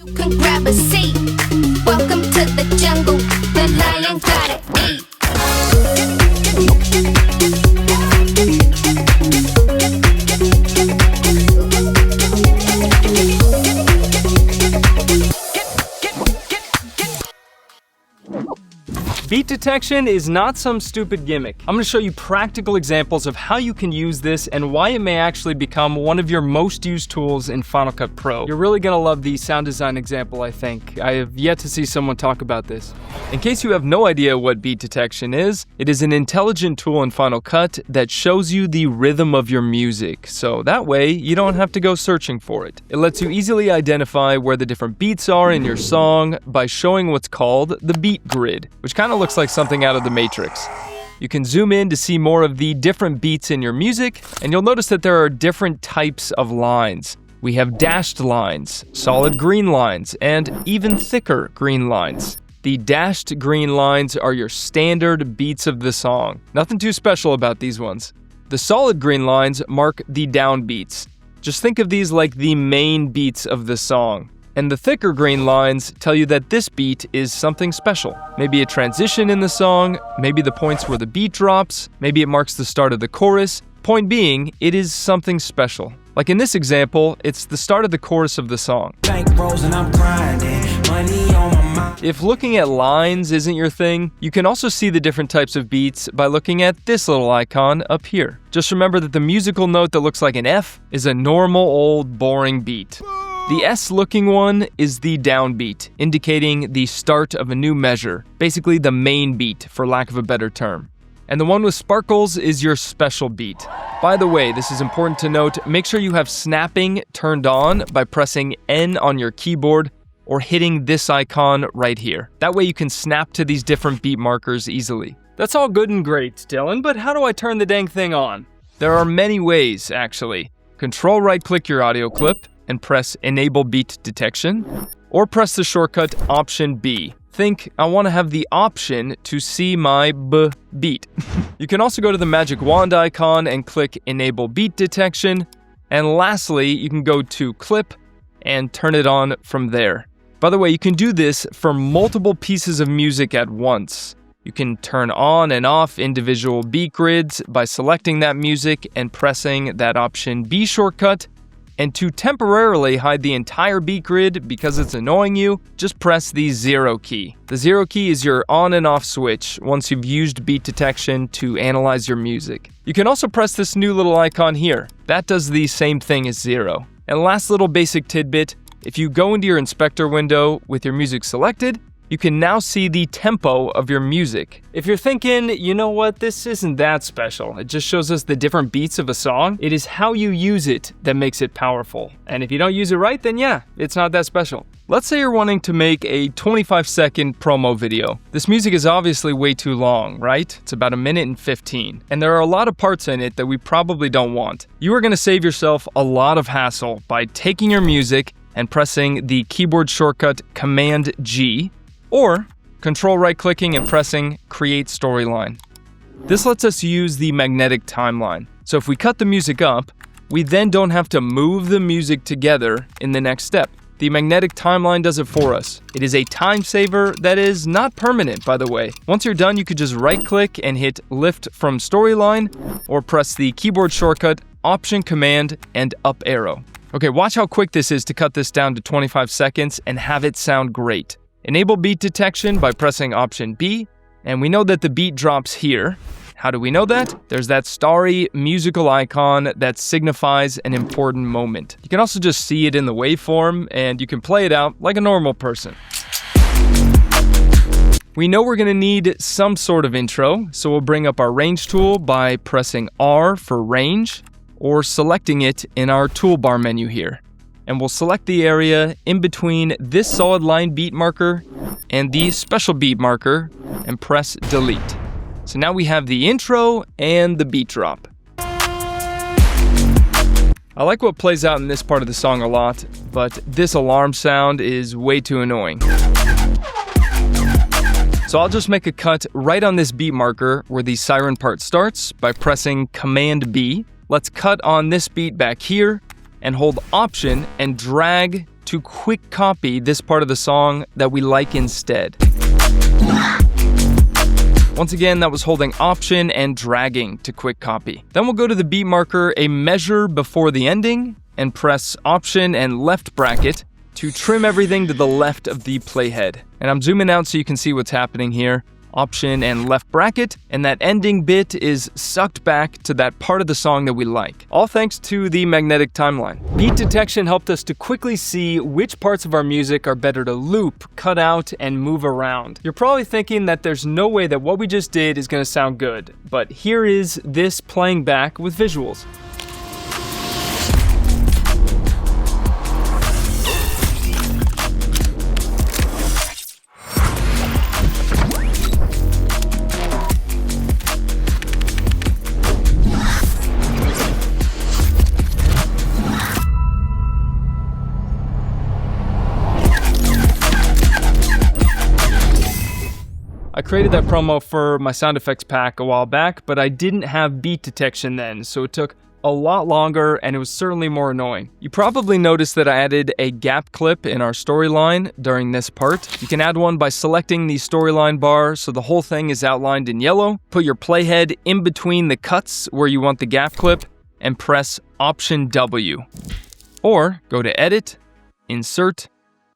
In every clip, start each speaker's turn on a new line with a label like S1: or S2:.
S1: You can grab a seat. Welcome to the jungle. The lion gotta eat.
S2: Beat detection is not some stupid gimmick. I'm going to show you practical examples of how you can use this and why it may actually become one of your most used tools in Final Cut Pro. You're really going to love the sound design example, I think. I have yet to see someone talk about this. In case you have no idea what beat detection is, it is an intelligent tool in Final Cut that shows you the rhythm of your music, so that way you don't have to go searching for it. It lets you easily identify where the different beats are in your song by showing what's called the beat grid, which kind of looks like something out of the Matrix. You can zoom in to see more of the different beats in your music, and you'll notice that there are different types of lines. We have dashed lines, solid green lines, and even thicker green lines. The dashed green lines are your standard beats of the song. Nothing too special about these ones. The solid green lines mark the downbeats. Just think of these like the main beats of the song. And the thicker green lines tell you that this beat is something special. Maybe a transition in the song, maybe the points where the beat drops, maybe it marks the start of the chorus. Point being, it is something special. Like in this example, it's the start of the chorus of the song. If looking at lines isn't your thing, you can also see the different types of beats by looking at this little icon up here. Just remember that the musical note that looks like an F is a normal old boring beat. The S-looking one is the downbeat, indicating the start of a new measure, basically the main beat, for lack of a better term. And the one with sparkles is your special beat. By the way, this is important to note, make sure you have snapping turned on by pressing N on your keyboard or hitting this icon right here. That way you can snap to these different beat markers easily. That's all good and great, Dylan, but how do I turn the dang thing on? There are many ways, actually. Control right-click your audio clip and press Enable Beat Detection, or press the shortcut Option B. Think, I want to have the option to see my beat. You can also go to the magic wand icon and click Enable Beat Detection, and lastly, you can go to Clip and turn it on from there. By the way, you can do this for multiple pieces of music at once. You can turn on and off individual beat grids by selecting that music and pressing that Option B shortcut. And to temporarily hide the entire beat grid because it's annoying you, just press the 0 key. The 0 key is your on and off switch once you've used beat detection to analyze your music. You can also press this new little icon here. That does the same thing as 0. And last little basic tidbit, if you go into your inspector window with your music selected, you can now see the tempo of your music. If you're thinking, you know what, this isn't that special, it just shows us the different beats of a song, it is how you use it that makes it powerful. And if you don't use it right, then yeah, it's not that special. Let's say you're wanting to make a 25-second promo video. This music is obviously way too long, right? It's about 1:15. And there are a lot of parts in it that we probably don't want. You are going to save yourself a lot of hassle by taking your music and pressing the keyboard shortcut Command G, or control right-clicking and pressing Create Storyline. This lets us use the magnetic timeline. So if we cut the music up, we then don't have to move the music together in the next step. The magnetic timeline does it for us. It is a time saver that is not permanent, by the way. Once you're done, you could just right-click and hit Lift from Storyline, or press the keyboard shortcut Option Command and up arrow. Okay, watch how quick this is to cut this down to 25 seconds and have it sound great. Enable beat detection by pressing Option B, and we know that the beat drops here. How do we know that? There's that starry musical icon that signifies an important moment. You can also just see it in the waveform, and you can play it out like a normal person. We know we're going to need some sort of intro, so we'll bring up our range tool by pressing R for range, or selecting it in our toolbar menu here. And we'll select the area in between this solid line beat marker and the special beat marker and press delete. So now we have the intro and the beat drop. I like what plays out in this part of the song a lot, but this alarm sound is way too annoying. So I'll just make a cut right on this beat marker where the siren part starts by pressing Command B. Let's cut on this beat back here and hold Option and drag to quick copy this part of the song that we like instead. Once again, that was holding Option and dragging to quick copy. Then we'll go to the beat marker a measure before the ending and press Option and left bracket to trim everything to the left of the playhead. And I'm zooming out so you can see what's happening here. Option and left bracket, and that ending bit is sucked back to that part of the song that we like. All thanks to the magnetic timeline. Beat detection helped us to quickly see which parts of our music are better to loop, cut out, and move around. You're probably thinking that there's no way that what we just did is going to sound good, but here is this playing back with visuals. I created that promo for my sound effects pack a while back, but I didn't have beat detection then, so it took a lot longer and it was certainly more annoying. You probably noticed that I added a gap clip in our storyline during this part. You can add one by selecting the storyline bar so the whole thing is outlined in yellow. Put your playhead in between the cuts where you want the gap clip and press Option W. Or go to Edit, Insert,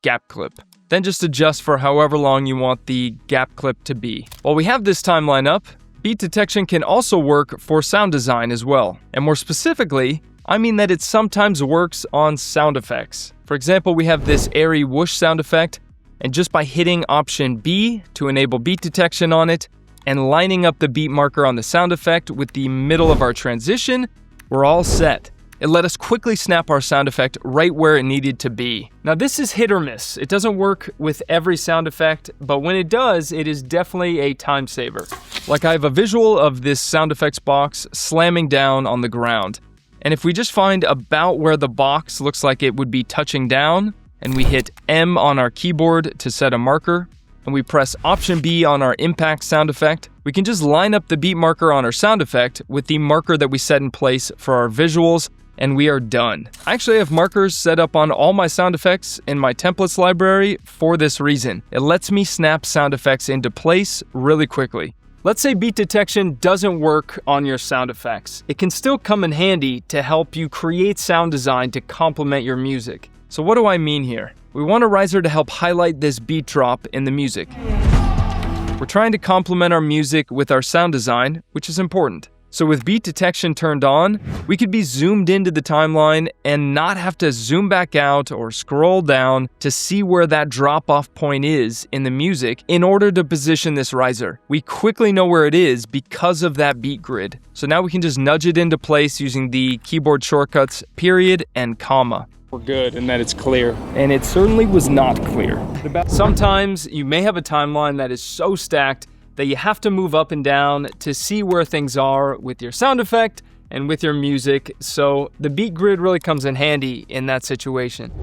S2: Gap Clip. Then just adjust for however long you want the gap clip to be. While we have this timeline up, beat detection can also work for sound design as well. And more specifically, I mean that it sometimes works on sound effects. For example, we have this airy whoosh sound effect, and just by hitting Option B to enable beat detection on it, and lining up the beat marker on the sound effect with the middle of our transition, we're all set. It let us quickly snap our sound effect right where it needed to be. Now this is hit or miss. It doesn't work with every sound effect, but when it does, it is definitely a time saver. Like I have a visual of this sound effects box slamming down on the ground. And if we just find about where the box looks like it would be touching down, and we hit M on our keyboard to set a marker, and we press Option B on our impact sound effect, we can just line up the beat marker on our sound effect with the marker that we set in place for our visuals, and we are done. I actually have markers set up on all my sound effects in my templates library for this reason. It lets me snap sound effects into place really quickly. Let's say beat detection doesn't work on your sound effects. It can still come in handy to help you create sound design to complement your music. So what do I mean here? We want a riser to help highlight this beat drop in the music. We're trying to complement our music with our sound design, which is important. So with beat detection turned on, we could be zoomed into the timeline and not have to zoom back out or scroll down to see where that drop-off point is in the music in order to position this riser. We quickly know where it is because of that beat grid. So now we can just nudge it into place using the keyboard shortcuts period and comma. We're good and that it's clear. And it certainly was not clear. Sometimes you may have a timeline that is so stacked that you have to move up and down to see where things are with your sound effect and with your music, so the beat grid really comes in handy in that situation.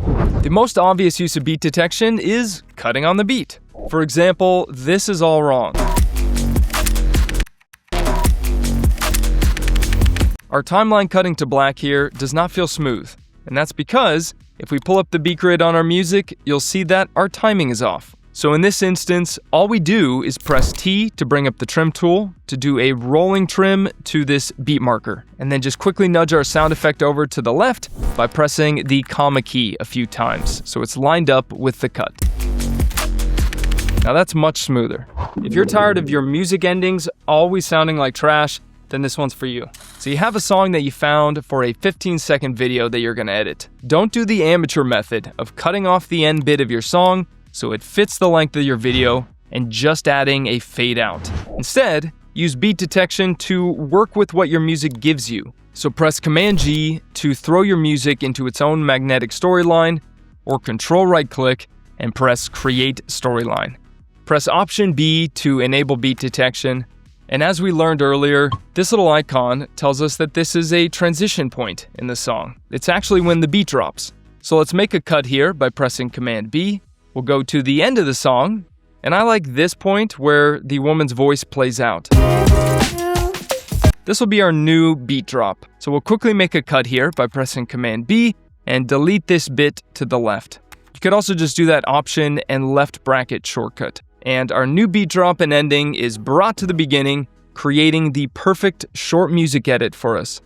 S2: The most obvious use of beat detection is cutting on the beat. For example, this is all wrong. Our timeline cutting to black here does not feel smooth, and that's because if we pull up the beat grid on our music, you'll see that our timing is off. So in this instance, all we do is press T to bring up the trim tool to do a rolling trim to this beat marker, and then just quickly nudge our sound effect over to the left by pressing the comma key a few times, so it's lined up with the cut. Now that's much smoother. If you're tired of your music endings always sounding like trash, then this one's for you. So you have a song that you found for a 15-second video that you're gonna edit. Don't do the amateur method of cutting off the end bit of your song so it fits the length of your video and just adding a fade out. Instead, use beat detection to work with what your music gives you. So press Command G to throw your music into its own magnetic storyline, or Control right click and press Create Storyline. Press Option B to enable beat detection. And as we learned earlier, this little icon tells us that this is a transition point in the song. It's actually when the beat drops. So let's make a cut here by pressing Command B. We'll go to the end of the song, and I like this point where the woman's voice plays out. This will be our new beat drop. So we'll quickly make a cut here by pressing Command B and delete this bit to the left. could also just do that Option and left bracket shortcut. And our new beat drop and ending is brought to the beginning, creating the perfect short music edit for us.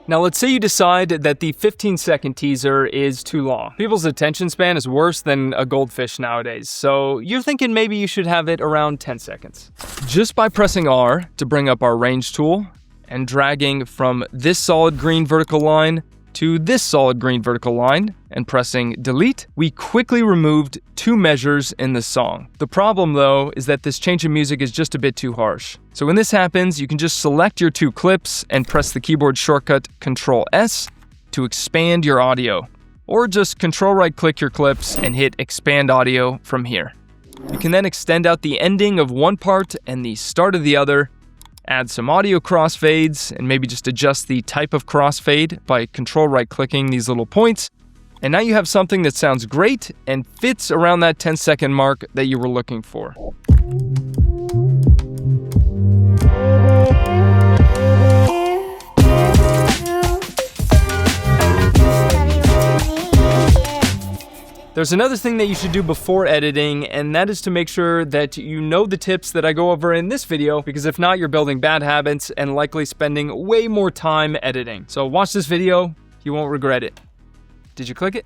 S2: Now let's say you decide that the 15-second teaser is too long. People's attention span is worse than a goldfish nowadays, so you're thinking maybe you should have it around 10 seconds. Just by pressing R to bring up our range tool and dragging from this solid green vertical line to this solid green vertical line and pressing delete, we quickly removed 2 measures in the song. The problem though is that this change in music is just a bit too harsh. So when this happens, you can just select your 2 clips and press the keyboard shortcut Ctrl S to expand your audio, or just Ctrl right click your clips and hit expand audio from here. You can then extend out the ending of one part and the start of the other, add some audio crossfades, and maybe just adjust the type of crossfade by Ctrl right clicking these little points. And now you have something that sounds great and fits around that 10-second mark that you were looking for. There's another thing that you should do before editing, and that is to make sure that you know the tips that I go over in this video, because if not, you're building bad habits and likely spending way more time editing. So watch this video, you won't regret it. Did you click it?